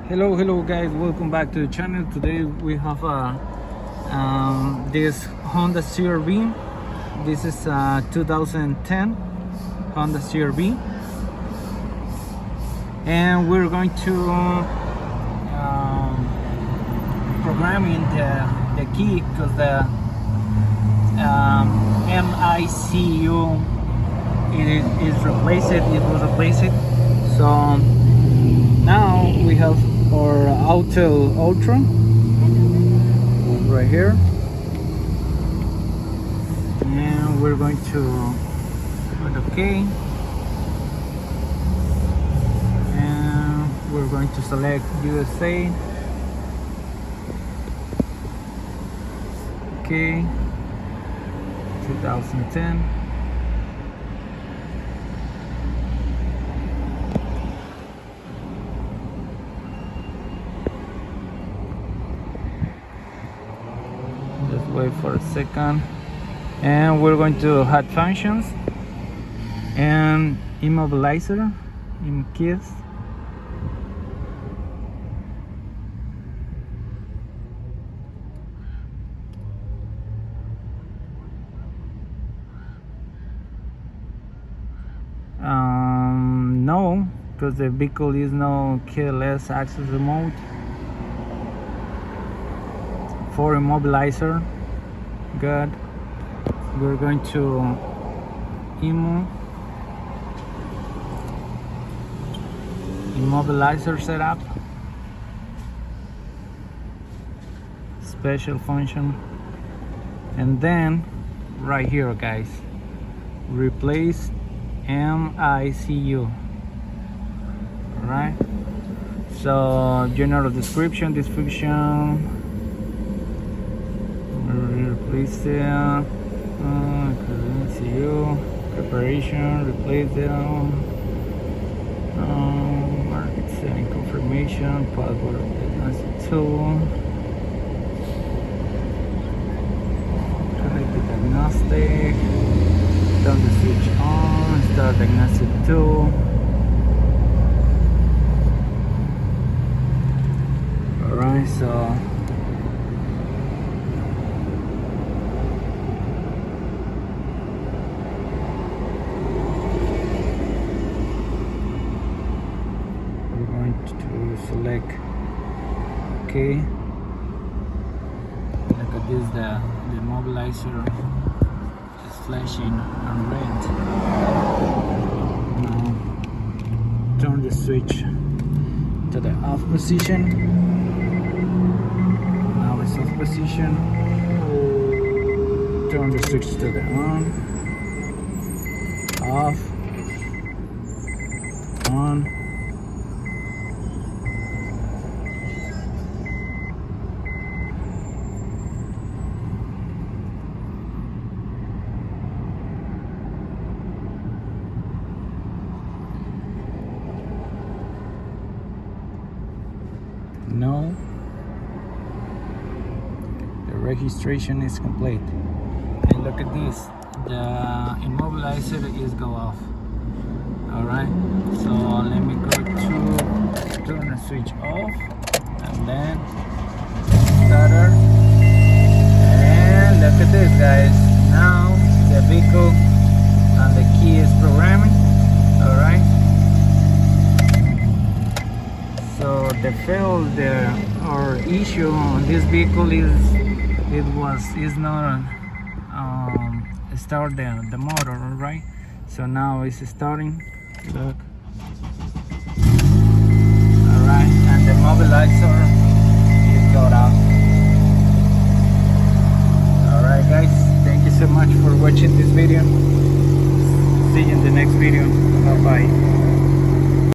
Hello guys, welcome back to the channel. Today we have this Honda CR-V. This is 2010 Honda CR-V, and we're going to programming the key because the MICU is replaced. It was replaced, so now we have our Auto Ultra right here, and we're going to put OK, and we're going to select USA. OK, 2010. Just wait for a second, and we're going to add functions and immobilizer in keys. No, because the vehicle is no keyless access remote. For immobilizer, good. We're going to immobilizer setup, special function, and then right here guys, replace MICU. Alright, so general description, replace the MICU, preparation, replace the market setting confirmation, password diagnostic tool, connect the diagnostic, turn the switch on, start diagnostic tool. Alright, so to select OK. Look at this, the immobilizer is flashing on red. Now turn the switch to the off position. Now it's off position. Turn the switch to the on, off, on. No, the registration is complete. And look at this, the immobilizer is go off. Alright, so let me go to turn the switch off, and then starter, and look at this guys, now the vehicle and the key is programming. Alright, so the failed or issue on this vehicle is not start the motor. Alright, so now it's starting. Look. Alright, and the mobilizer is got out. Alright guys, thank you so much for watching this video. See you in the next video. Bye bye.